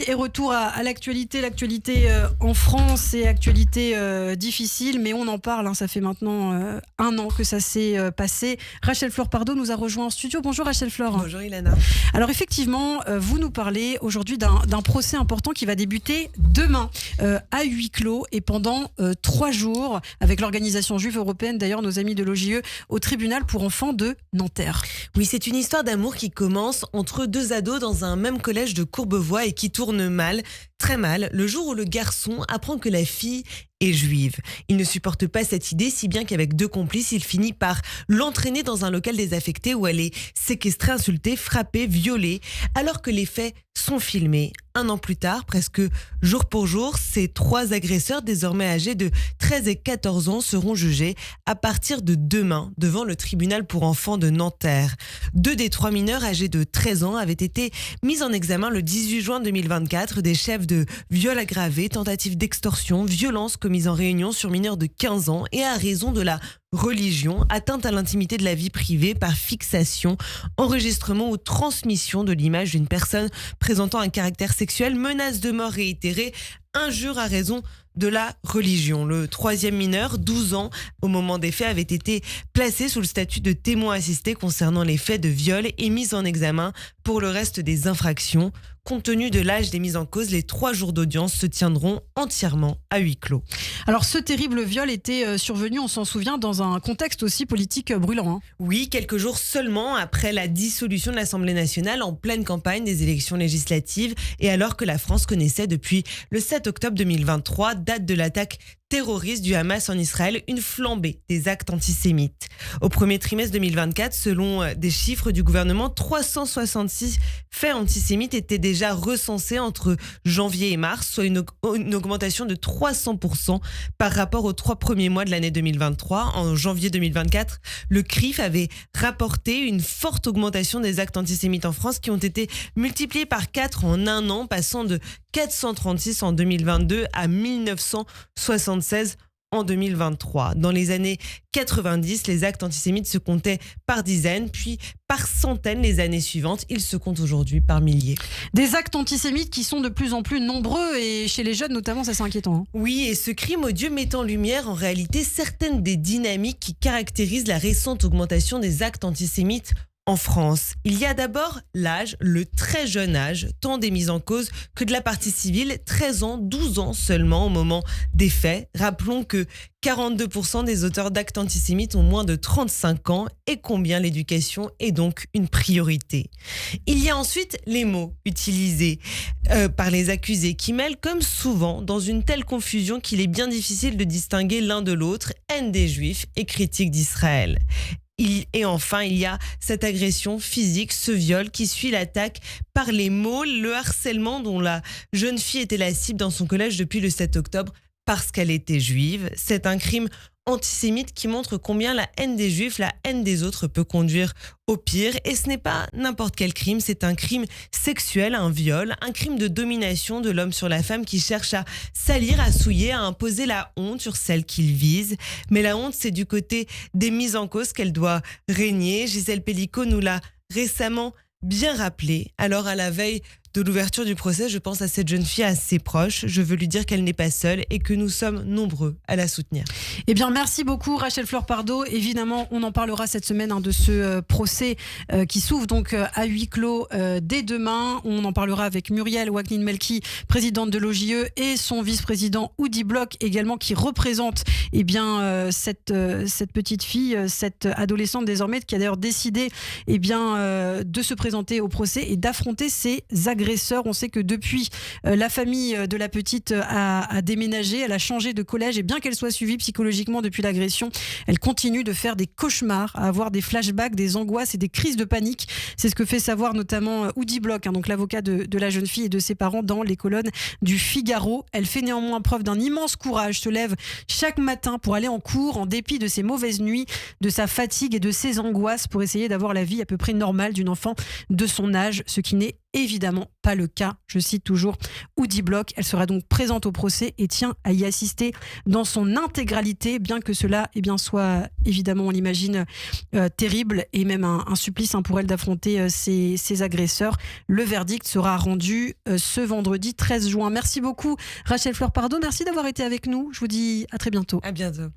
et retour à l'actualité. L'actualité en France est actualité difficile, mais on en parle. Ça fait maintenant 1 an que ça s'est passé. Rachel Flore Pardo nous a rejoint en studio. Bonjour Rachel Flore. Bonjour Ilana. Alors effectivement, vous nous parlez aujourd'hui d'un procès important qui va débuter demain à huis clos et pendant 3 jours avec l'organisation juive européenne, d'ailleurs nos amis de l'OJE, au tribunal pour enfants de Nanterre. Oui, c'est une histoire d'amour qui commence entre 2 ados dans un même collège de Courbevoie et qui tourne mal, très mal, le jour où le garçon apprend que la fille est juive. Il ne supporte pas cette idée, si bien qu'avec 2 complices, il finit par l'entraîner dans un local désaffecté où elle est séquestrée, insultée, frappée, violée, alors que les faits sont filmés. 1 an plus tard, presque jour pour jour, ces 3 agresseurs, désormais âgés de 13 et 14 ans, seront jugés à partir de demain devant le tribunal pour enfants de Nanterre. 2 des 3 mineurs âgés de 13 ans avaient été mis en examen le 18 juin 2024, des chefs de viol aggravé, tentative d'extorsion, violence commise en réunion sur mineurs de 15 ans et à raison de la religion, atteinte à l'intimité de la vie privée par fixation, enregistrement ou transmission de l'image d'une personne présentant un caractère sexuel, menace de mort réitérée, injure à raison de la religion. Le 3e mineur, 12 ans, au moment des faits, avait été placé sous le statut de témoin assisté concernant les faits de viol et mis en examen pour le reste des infractions. Compte tenu de l'âge des mises en cause, les 3 jours d'audience se tiendront entièrement à huis clos. Alors ce terrible viol était survenu, on s'en souvient, dans un contexte aussi politique brûlant. Oui, quelques jours seulement après la dissolution de l'Assemblée nationale en pleine campagne des élections législatives et alors que la France connaissait depuis le 7 octobre 2023, date de l'attaque terroriste du Hamas en Israël, une flambée des actes antisémites. Au premier trimestre 2024, selon des chiffres du gouvernement, 366 faits antisémites étaient déjà recensés entre janvier et mars, soit une augmentation de 300% par rapport aux 3 premiers mois de l'année 2023. En janvier 2024, le CRIF avait rapporté une forte augmentation des actes antisémites en France qui ont été multipliés par 4 en 1 an, passant de 436 en 2022 à 1976 en 2023. Dans les années 90, les actes antisémites se comptaient par dizaines, puis par centaines les années suivantes. Ils se comptent aujourd'hui par milliers. Des actes antisémites qui sont de plus en plus nombreux et chez les jeunes notamment, ça c'est inquiétant. Oui, et ce crime odieux met en lumière en réalité certaines des dynamiques qui caractérisent la récente augmentation des actes antisémites en France. Il y a d'abord l'âge, le très jeune âge, tant des mises en cause que de la partie civile, 13 ans, 12 ans seulement au moment des faits. Rappelons que 42% des auteurs d'actes antisémites ont moins de 35 ans et combien l'éducation est donc une priorité. Il y a ensuite les mots utilisés par les accusés qui mêlent comme souvent dans une telle confusion qu'il est bien difficile de distinguer l'un de l'autre, haine des Juifs et critique d'Israël. Et enfin, il y a cette agression physique, ce viol qui suit l'attaque par les mots, le harcèlement dont la jeune fille était la cible dans son collège depuis le 7 octobre parce qu'elle était juive. C'est un crime antisémite qui montre combien la haine des Juifs, la haine des autres peut conduire au pire. Et ce n'est pas n'importe quel crime, c'est un crime sexuel, un viol, un crime de domination de l'homme sur la femme qui cherche à salir, à souiller, à imposer la honte sur celle qu'il vise. Mais la honte, c'est du côté des mises en cause qu'elle doit régner. Gisèle Pellicot nous l'a récemment bien rappelé. Alors à la veille de l'ouverture du procès, je pense à cette jeune fille, à ses proches. Je veux lui dire qu'elle n'est pas seule et que nous sommes nombreux à la soutenir. Eh bien, merci beaucoup Rachel Flore Pardo. Évidemment, on en parlera cette semaine de ce procès qui s'ouvre donc à huis clos dès demain. On en parlera avec Muriel Wagnin-Melki, présidente de l'OJE, et son vice-président Oudi Bloch également, qui représente cette petite fille, cette adolescente désormais, qui a d'ailleurs décidé de se présenter au procès et d'affronter ses agresseurs. On sait que depuis, la famille de la petite a déménagé, elle a changé de collège et bien qu'elle soit suivie psychologiquement depuis l'agression, elle continue de faire des cauchemars, à avoir des flashbacks, des angoisses et des crises de panique. C'est ce que fait savoir notamment Oudi Bloch, donc l'avocat de la jeune fille et de ses parents dans les colonnes du Figaro. Elle fait néanmoins preuve d'un immense courage, se lève chaque matin pour aller en cours en dépit de ses mauvaises nuits, de sa fatigue et de ses angoisses pour essayer d'avoir la vie à peu près normale d'une enfant de son âge, ce qui n'est évidemment pas le cas, je cite toujours Oudi Bloch. Elle sera donc présente au procès et tient à y assister dans son intégralité, bien que cela soit évidemment, on l'imagine, terrible et même un supplice pour elle d'affronter ses agresseurs. Le verdict sera rendu ce vendredi 13 juin. Merci beaucoup Rachel Fleur Pardo, merci d'avoir été avec nous. Je vous dis à très bientôt. À bientôt.